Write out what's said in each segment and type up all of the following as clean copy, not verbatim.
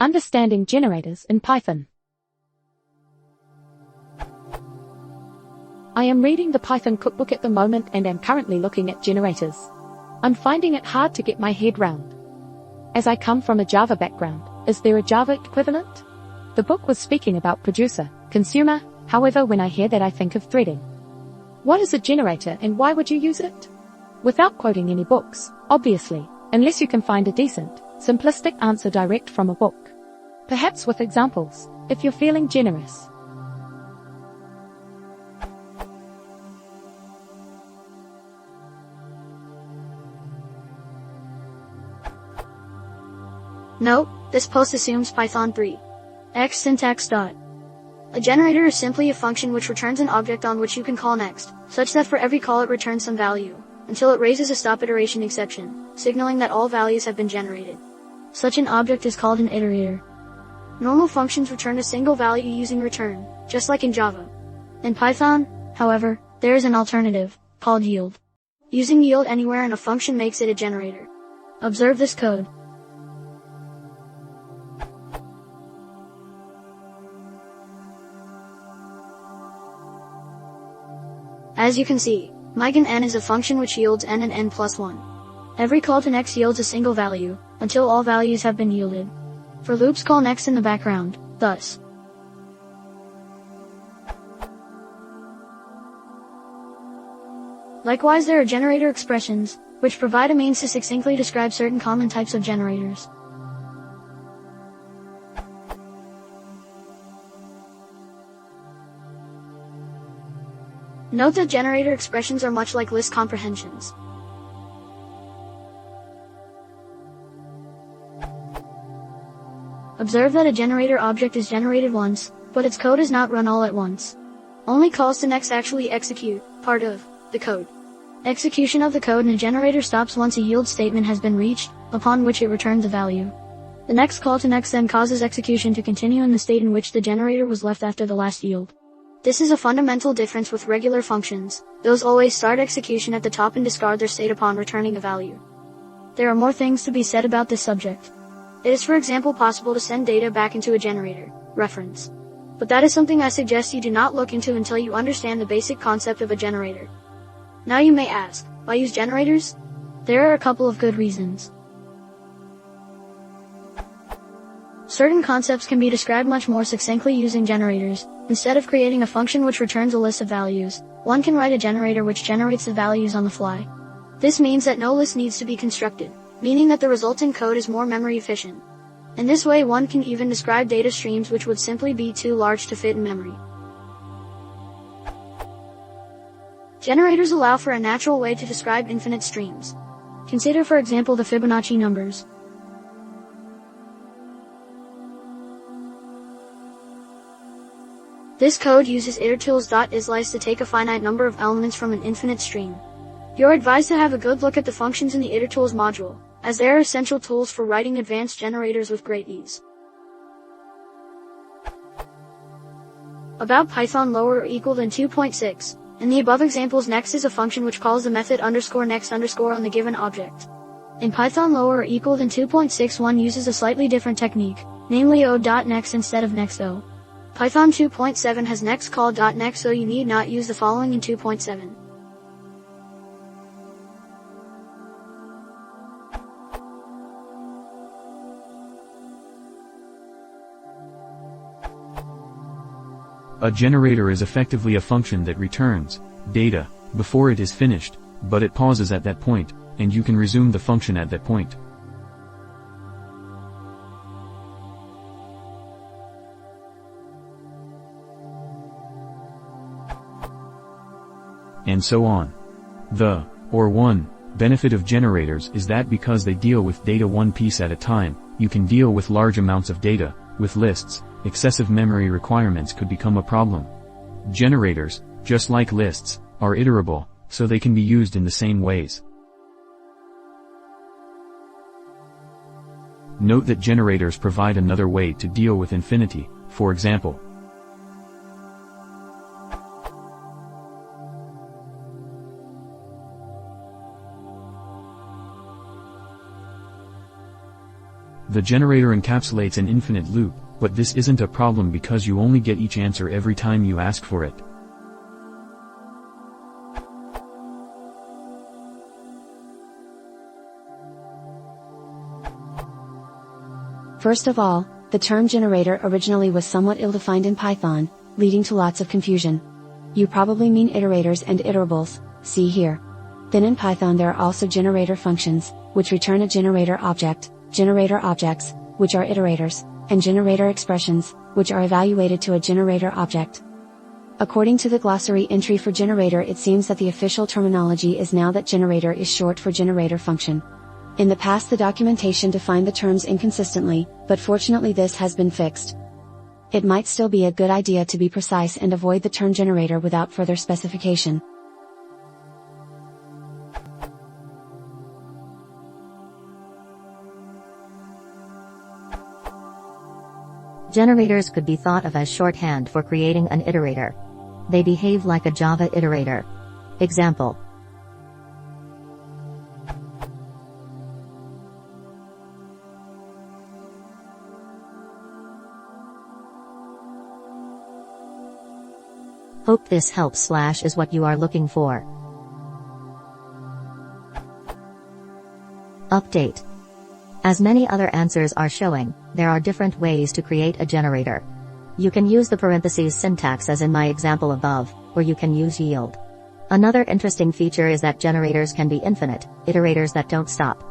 Understanding generators in Python. I am reading the Python cookbook at the moment and am currently looking at generators. I'm finding it hard to get my head round. As I come from a Java background, is there a Java equivalent? The book was speaking about producer, consumer, however when I hear that I think of threading. What is a generator and why would you use it? Without quoting any books, obviously, unless you can find a decent, simplistic answer direct from a book. Perhaps with examples, if you're feeling generous. Note, this post assumes Python 3. X syntax. A generator is simply a function which returns an object on which you can call next, such that for every call it returns some value, until it raises a stop iteration exception, signaling that all values have been generated. Such an object is called an iterator. Normal functions return a single value using return, just like in Java. In Python, however, there is an alternative, called yield. Using yield anywhere in a function makes it a generator. Observe this code. As you can see, migen n is a function which yields n and n plus 1. Every call to next yields a single value, until all values have been yielded. For loops call next in the background, thus. Likewise there are generator expressions, which provide a means to succinctly describe certain common types of generators. Note that generator expressions are much like list comprehensions. Observe that a generator object is generated once, but its code is not run all at once. Only calls to next actually execute, part of, the code. Execution of the code in a generator stops once a yield statement has been reached, upon which it returns a value. The next call to next then causes execution to continue in the state in which the generator was left after the last yield. This is a fundamental difference with regular functions. Those always start execution at the top and discard their state upon returning a value. There are more things to be said about this subject. It is for example possible to send data back into a generator, reference. But that is something I suggest you do not look into until you understand the basic concept of a generator. Now you may ask, why use generators? There are a couple of good reasons. Certain concepts can be described much more succinctly using generators. Instead of creating a function which returns a list of values, one can write a generator which generates the values on the fly. This means that no list needs to be constructed, meaning that the resulting code is more memory efficient. In this way one can even describe data streams which would simply be too large to fit in memory. Generators allow for a natural way to describe infinite streams. Consider for example the Fibonacci numbers. This code uses itertools.isList to take a finite number of elements from an infinite stream. You're advised to have a good look at the functions in the itertools module, as they are essential tools for writing advanced generators with great ease. About Python lower or equal than 2.6. In the above examples next is a function which calls the method _next_ on the given object. In Python lower or equal than 2.6 one uses a slightly different technique, namely o.next instead of next o. Python 2.7 has next call.next, so you need not use the following in 2.7. A generator is effectively a function that returns data before it is finished, but it pauses at that point, and you can resume the function at that point. And so on. The, or one, benefit of generators is that because they deal with data one piece at a time, you can deal with large amounts of data. With lists, excessive memory requirements could become a problem. Generators, just like lists, are iterable, so they can be used in the same ways. Note that generators provide another way to deal with infinity, for example. The generator encapsulates an infinite loop, but this isn't a problem because you only get each answer every time you ask for it. First of all, the term generator originally was somewhat ill-defined in Python, leading to lots of confusion. You probably mean iterators and iterables, see here. Then in Python there are also generator functions, which return a generator object, generator objects, which are iterators, and generator expressions, which are evaluated to a generator object. According to the glossary entry for generator, it seems that the official terminology is now that generator is short for generator function. In the past the documentation defined the terms inconsistently, but fortunately this has been fixed. It might still be a good idea to be precise and avoid the term generator without further specification. Generators could be thought of as shorthand for creating an iterator. They behave like a Java iterator. Example. Hope this helps. / is what you are looking for. Update. As many other answers are showing, there are different ways to create a generator. You can use the parentheses syntax as in my example above, or you can use yield. Another interesting feature is that generators can be infinite, iterators that don't stop.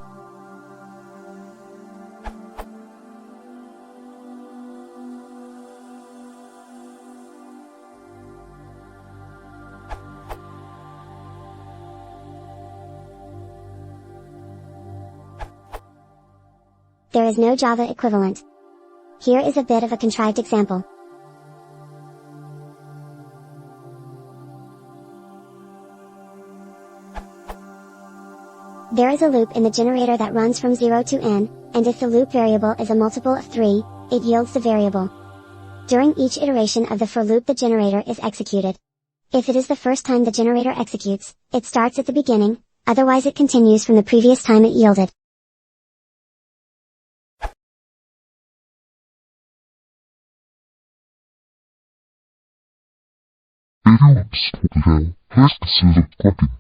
There is no Java equivalent. Here is a bit of a contrived example. There is a loop in the generator that runs from 0 to n, and if the loop variable is a multiple of 3, it yields the variable. During each iteration of the for loop the generator is executed. If it is the first time the generator executes, it starts at the beginning, otherwise it continues from the previous time it yielded. Video tutorial. Please consider copying.